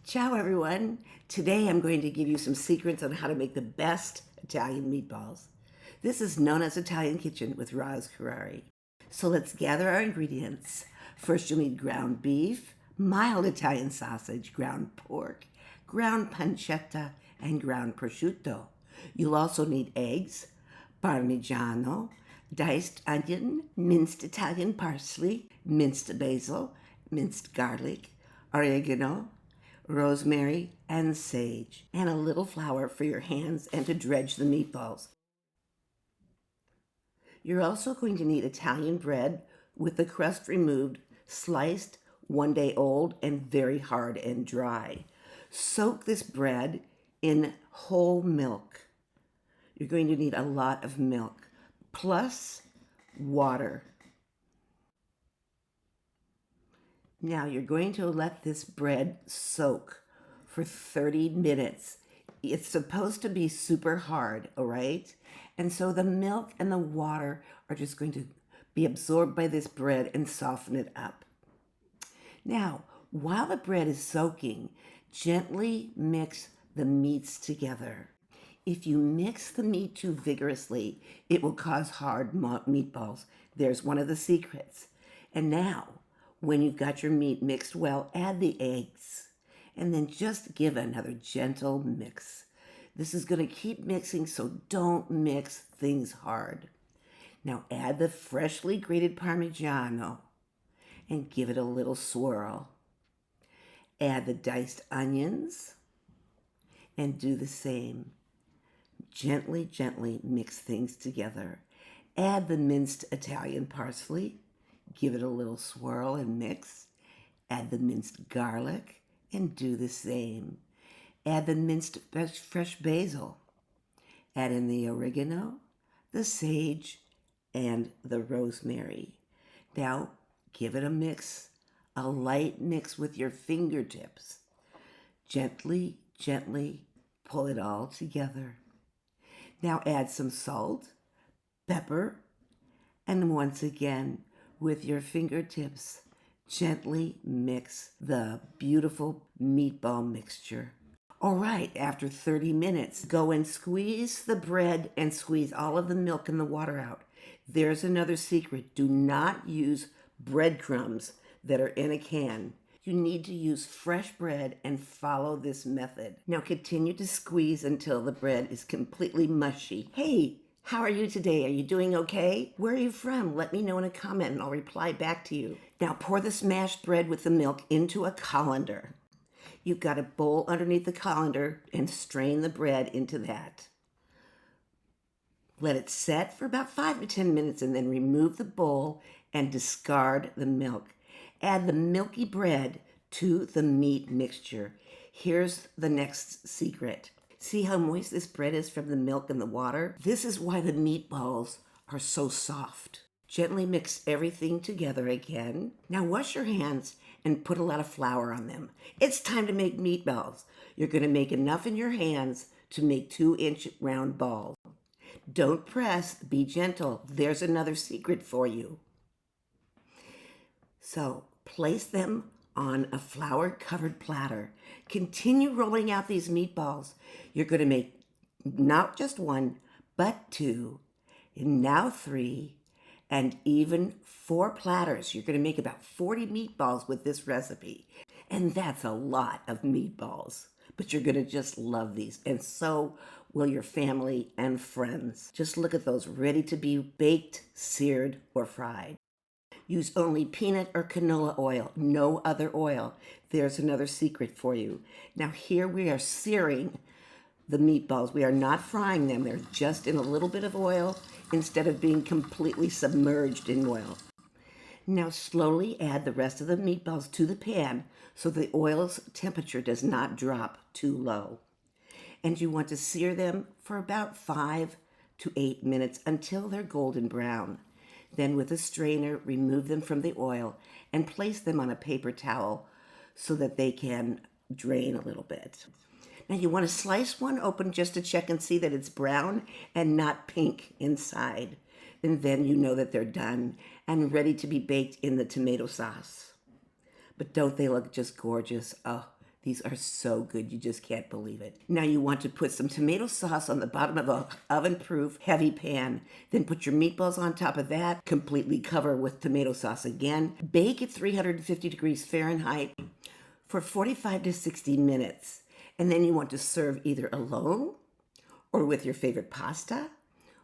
Ciao everyone. Today I'm going to give you some secrets on how to make the best Italian meatballs. This is Nonna's Italian Kitchen with Roz Carrari. So let's gather our ingredients. First you'll need ground beef, mild Italian sausage, ground pork, ground pancetta, and ground prosciutto. You'll also need eggs, parmigiano, diced onion, minced Italian parsley, minced basil, minced garlic, oregano, rosemary, and sage, and a little flour for your hands and to dredge the meatballs. You're also going to need Italian bread with the crust removed, sliced, 1 day old, and very hard and dry. Soak this bread in whole milk. You're going to need a lot of milk, plus water. Now you're going to let this bread soak for 30 minutes. It's supposed to be super hard, all right? And so the milk and the water are just going to be absorbed by this bread and soften it up. Now, while the bread is soaking, gently mix the meats together. If you mix the meat too vigorously, it will cause hard meatballs. There's one of the secrets. And now, when you've got your meat mixed well, add the eggs. And then just give another gentle mix. This is going to keep mixing, so don't mix things hard. Now add the freshly grated Parmigiano and give it a little swirl. Add the diced onions and do the same. Gently, gently mix things together. Add the minced Italian parsley. Give it a little swirl and mix. Add the minced garlic and do the same. Add the minced fresh basil. Add in the oregano, the sage, and the rosemary. Now give it a mix, a light mix with your fingertips. Gently, gently pull it all together. Now add some salt, pepper, and once again, with your fingertips, gently mix the beautiful meatball mixture. All right, after 30 minutes, go and squeeze the bread and squeeze all of the milk and the water out. There's another secret. Do not use breadcrumbs that are in a can. You need to use fresh bread and follow this method. Now continue to squeeze until the bread is completely mushy. Hey, how are you today? Are you doing okay? Where are you from? Let me know in a comment and I'll reply back to you. Now pour the smashed bread with the milk into a colander. You've got a bowl underneath the colander and strain the bread into that. Let it set for about 5 to 10 minutes and then remove the bowl and discard the milk. Add the milky bread to the meat mixture. Here's the next secret. See how moist this bread is from the milk and the water? This is why the meatballs are so soft. Gently mix everything together again. Now wash your hands and put a lot of flour on them. It's time to make meatballs. You're going to make enough in your hands to make 2-inch round balls. Don't press, be gentle. There's another secret for you. So place them on a flour-covered platter. Continue rolling out these meatballs. You're going to make not just 1, but 2, and now 3, and even 4 platters. You're going to make about 40 meatballs with this recipe. And that's a lot of meatballs. But you're going to just love these. And so will your family and friends. Just look at those, ready to be baked, seared, or fried. Use only peanut or canola oil, no other oil. There's another secret for you. Now here we are searing the meatballs. We are not frying them. They're just in a little bit of oil instead of being completely submerged in oil. Now slowly add the rest of the meatballs to the pan so the oil's temperature does not drop too low. And you want to sear them for about 5 to 8 minutes until they're golden brown. Then with a strainer, remove them from the oil and place them on a paper towel so that they can drain a little bit. Now you want to slice one open just to check and see that it's brown and not pink inside. And then you know that they're done and ready to be baked in the tomato sauce. But don't they look just gorgeous? Oh, These are so good, you just can't believe it. Now you want to put some tomato sauce on the bottom of an oven-proof heavy pan. Then put your meatballs on top of that, completely cover with tomato sauce again. Bake at 350 degrees Fahrenheit for 45 to 60 minutes. And then you want to serve either alone or with your favorite pasta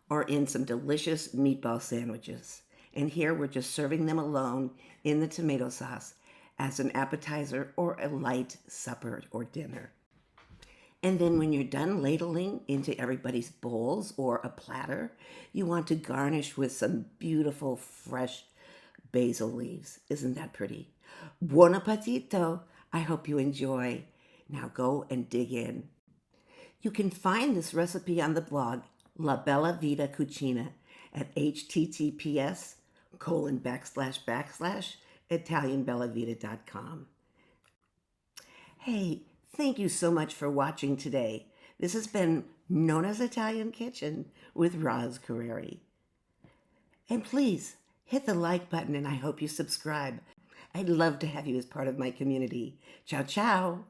or in some delicious meatball sandwiches. And here we're just serving them alone in the tomato sauce as an appetizer or a light supper or dinner. And then when you're done ladling into everybody's bowls or a platter, you want to garnish with some beautiful fresh basil leaves. Isn't that pretty? Buon Appetito! I hope you enjoy. Now go and dig in. You can find this recipe on the blog La Bella Vita Cucina at https://italianbellavita.com. Hey, thank you so much for watching today. This has been Nonna's Italian Kitchen with Roz Carreri. And please hit the like button, and I hope you subscribe. I'd love to have you as part of my community. Ciao, ciao.